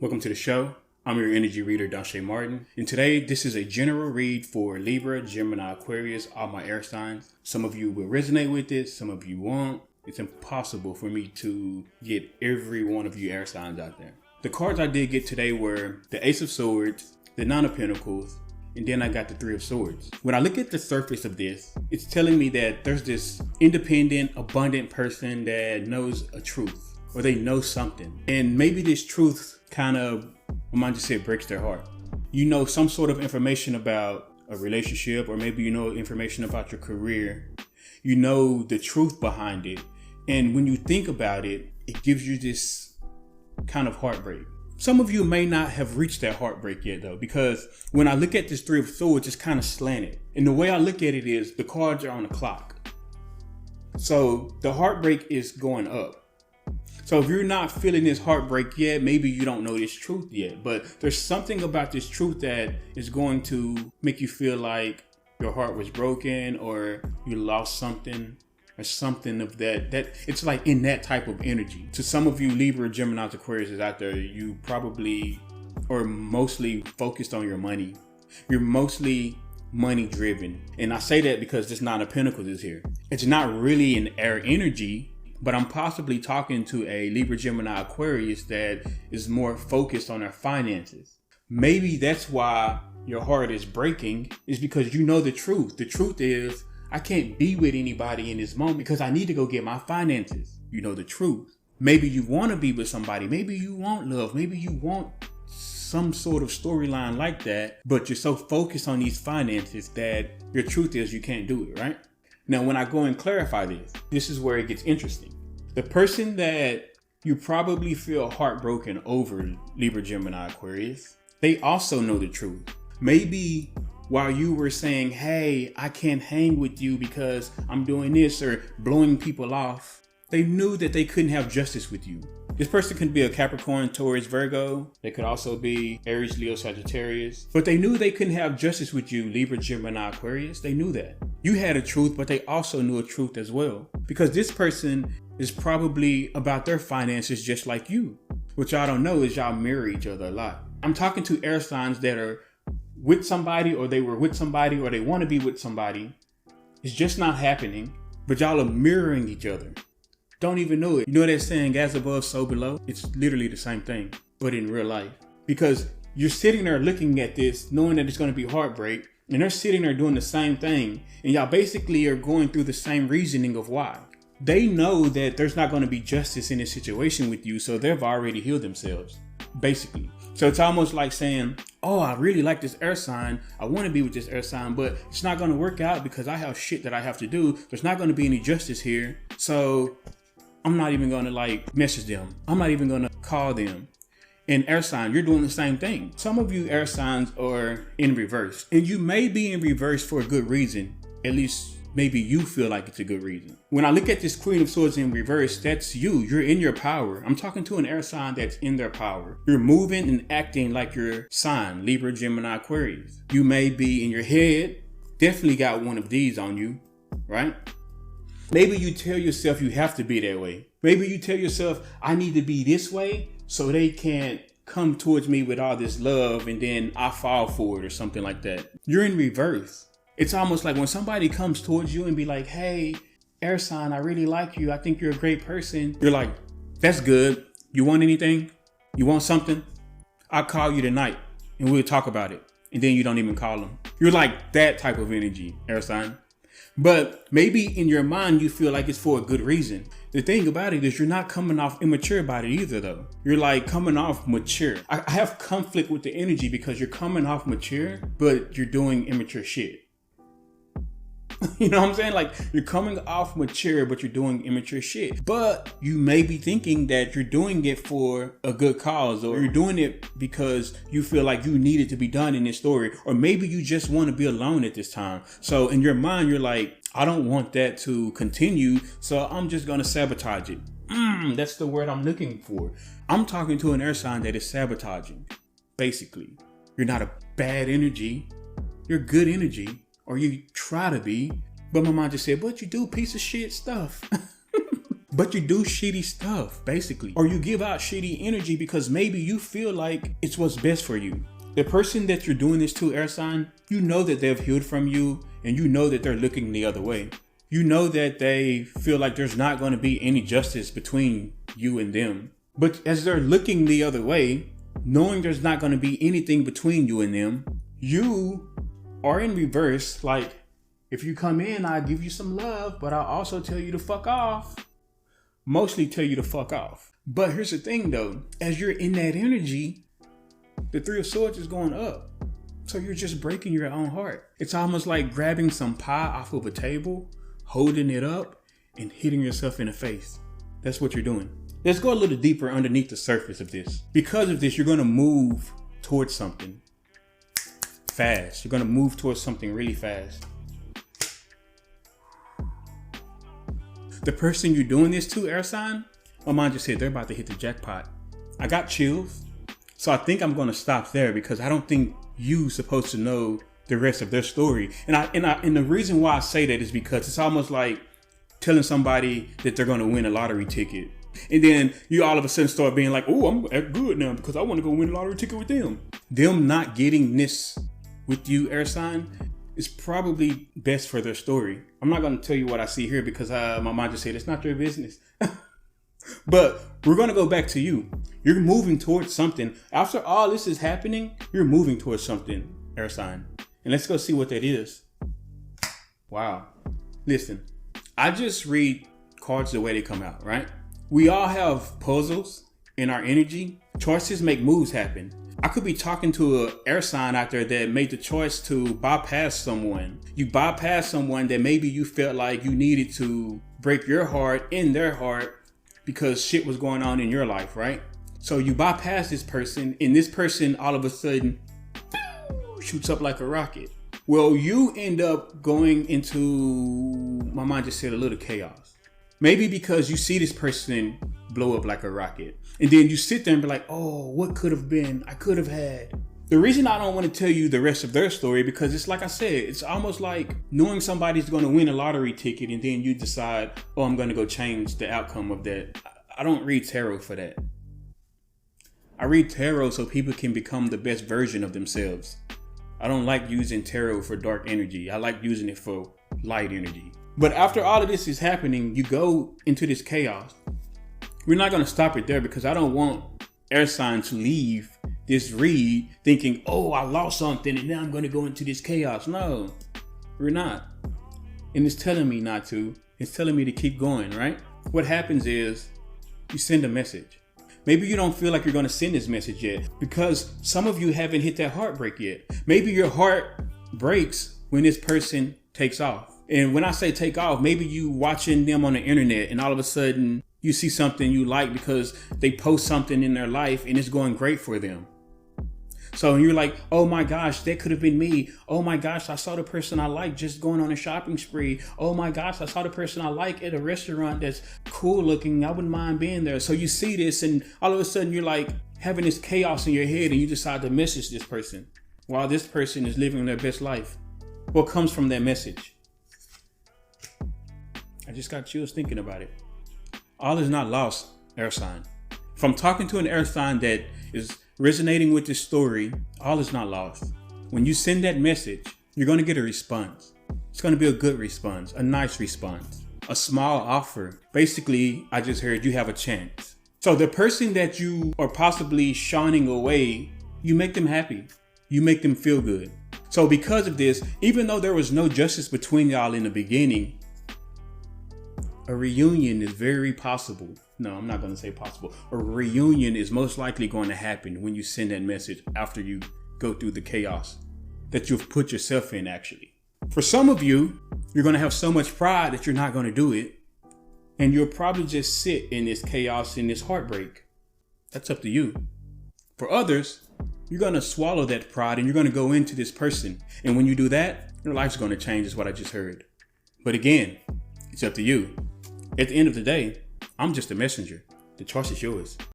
Welcome to the show. I'm your energy reader, Danshay Martin. And today, this is a general read for Libra, Gemini, Aquarius, all my air signs. Some of you will resonate with it, some of you won't. It's impossible for me to get every one of you air signs out there. The cards I did get today were the Ace of Swords, the Nine of Pentacles, and then I got the Three of Swords. When I look at the surface of this, it's telling me that there's this independent, abundant person that knows a truth, or they know something. And maybe this truth kind of, I might just say, breaks their heart. You know some sort of information about a relationship, or maybe you know information about your career. You know the truth behind it. And when you think about it, it gives you this kind of heartbreak. Some of you may not have reached that heartbreak yet though, because when I look at this Three of Swords, it's kind of slanted. And the way I look at it is the cards are on the clock. So the heartbreak is going up. So if you're not feeling this heartbreak yet, maybe you don't know this truth yet, but there's something about this truth that is going to make you feel like your heart was broken or you lost something or something of that it's like in that type of energy. To some of you Libra, Gemini, Aquarius is out there, you probably are mostly focused on your money. You're mostly money driven. And I say that because this Nine of Pentacles is here. It's not really an air energy, but I'm possibly talking to a Libra, Gemini, Aquarius that is more focused on their finances. Maybe that's why your heart is breaking, is because you know the truth. The truth is, I can't be with anybody in this moment because I need to go get my finances. You know the truth. Maybe you want to be with somebody. Maybe you want love. Maybe you want some sort of storyline like that, but you're so focused on these finances that your truth is you can't do it, right? Now, when I go and clarify this is where it gets interesting. The person that you probably feel heartbroken over, Libra, Gemini, Aquarius, they also know the truth. Maybe while you were saying, hey, I can't hang with you because I'm doing this or blowing people off, they knew that they couldn't have justice with you. This person could be a Capricorn, Taurus, Virgo. They could also be Aries, Leo, Sagittarius. But they knew they couldn't have justice with you, Libra, Gemini, Aquarius. They knew that. You had a truth, but they also knew a truth as well. Because this person is probably about their finances just like you. What y'all don't know is y'all mirror each other a lot. I'm talking to air signs that are with somebody, or they were with somebody, or they want to be with somebody. It's just not happening, but y'all are mirroring each other. Don't even know it. You know that saying, as above, so below? It's literally the same thing, but in real life. Because you're sitting there looking at this, knowing that it's going to be heartbreak, and they're sitting there doing the same thing, and y'all basically are going through the same reasoning of why. They know that there's not going to be justice in this situation with you, so they've already healed themselves, basically. So it's almost like saying, oh, I really like this air sign. I want to be with this air sign, but it's not going to work out because I have shit that I have to do. There's not going to be any justice here. So I'm not even going to message them. I'm not even going to call them. And air sign, you're doing the same thing. Some of you air signs are in reverse, and you may be in reverse for a good reason. At least maybe you feel like it's a good reason. When I look at this Queen of Swords in reverse, that's you. You're in your power. I'm talking to an air sign that's in their power. You're moving and acting like your sign, Libra, Gemini, Aquarius. You may be in your head, definitely got one of these on you, right? Maybe you tell yourself you have to be that way. Maybe you tell yourself, I need to be this way so they can't come towards me with all this love and then I fall for it or something like that. You're in reverse. It's almost like when somebody comes towards you and be like, hey, air sign, I really like you. I think you're a great person. You're like, that's good. You want anything? You want something? I'll call you tonight and we'll talk about it. And then you don't even call them. You're like that type of energy, air sign. But maybe in your mind, you feel like it's for a good reason. The thing about it is you're not coming off immature about it either though. You're like coming off mature. I have conflict with the energy because you're coming off mature, but you're doing immature shit. You know what I'm saying? Like you're coming off mature, but you're doing immature shit. But you may be thinking that you're doing it for a good cause, or you're doing it because you feel like you need it to be done in this story. Or maybe you just want to be alone at this time. So in your mind, you're like, I don't want that to continue. So I'm just going to sabotage it. That's the word I'm looking for. I'm talking to an air sign that is sabotaging. Basically, you're not a bad energy. You're good energy. Or you try to be, but my mind just said, but you do piece of shit stuff. But you do shitty stuff, basically. Or you give out shitty energy because maybe you feel like it's what's best for you. The person that you're doing this to, air sign, you know that they've healed from you, and you know that they're looking the other way. You know that they feel like there's not going to be any justice between you and them. But as they're looking the other way, knowing there's not going to be anything between you and them, you are in reverse. Like, if you come in, I give you some love, but I'll also tell you to fuck off. Mostly tell you to fuck off. But here's the thing though, as you're in that energy, the Three of Swords is going up. So you're just breaking your own heart. It's almost like grabbing some pie off of a table, holding it up, and hitting yourself in the face. That's what you're doing. Let's go a little deeper underneath the surface of this. Because of this, you're going to move towards something fast. You're going to move towards something really fast. The person you're doing this to, air sign, my mind just said they're about to hit the jackpot. I got chills. So I think I'm going to stop there because I don't think you're supposed to know the rest of their story. And the reason why I say that is because it's almost like telling somebody that they're going to win a lottery ticket. And then you all of a sudden start being like, oh, I'm good now because I want to go win a lottery ticket with them. Them not getting this with you, air sign, is probably best for their story. I'm not going to tell you what I see here because my mind just said it's not your business. But we're going to go back to you. You're moving towards something. After all this is happening, you're moving towards something, air sign. And let's go see what that is. Wow. Listen, I just read cards the way they come out, right? We all have puzzles in our energy. Choices make moves happen. I could be talking to an air sign out there that made the choice to bypass someone. You bypass someone that maybe you felt like you needed to break your heart in their heart because shit was going on in your life, right? So you bypass this person, and this person all of a sudden shoots up like a rocket. Well, you end up going into, my mind just said, a little chaos. Maybe because you see this person blow up like a rocket. And then you sit there and be like, oh, what could have been? I could have had. The reason I don't want to tell you the rest of their story, because it's like I said, it's almost like knowing somebody's going to win a lottery ticket and then you decide, oh, I'm going to go change the outcome of that. I don't read tarot for that. I read tarot so people can become the best version of themselves. I don't like using tarot for dark energy. I like using it for light energy. But after all of this is happening, you go into this chaos. We're not going to stop it there because I don't want air sign to leave this read thinking, oh, I lost something and now I'm going to go into this chaos. No, we're not. And it's telling me not to. It's telling me to keep going, right? What happens is you send a message. Maybe you don't feel like you're going to send this message yet because some of you haven't hit that heartbreak yet. Maybe your heart breaks when this person takes off. And when I say take off, maybe you watching them on the internet and all of a sudden you see something you like because they post something in their life and it's going great for them. So you're like, oh my gosh, that could have been me. Oh my gosh, I saw the person I like just going on a shopping spree. Oh my gosh, I saw the person I like at a restaurant that's cool looking. I wouldn't mind being there. So you see this and all of a sudden you're like having this chaos in your head and you decide to message this person while this person is living their best life. What comes from that message? I just got chills thinking about it. All is not lost, air sign. If I'm talking to an air sign that is resonating with this story, all is not lost. When you send that message, you're going to get a response. It's going to be a good response, a nice response, a small offer. Basically, I just heard you have a chance. So the person that you are possibly shining away, you make them happy. You make them feel good. So because of this, even though there was no justice between y'all in the beginning, a reunion is very possible. No, I'm not going to say possible. A reunion is most likely going to happen when you send that message after you go through the chaos that you've put yourself in, actually. For some of you, you're going to have so much pride that you're not going to do it. And you'll probably just sit in this chaos, in this heartbreak. That's up to you. For others, you're going to swallow that pride and you're going to go into this person. And when you do that, your life's going to change, is what I just heard. But again, it's up to you. At the end of the day, I'm just a messenger. The choice is yours.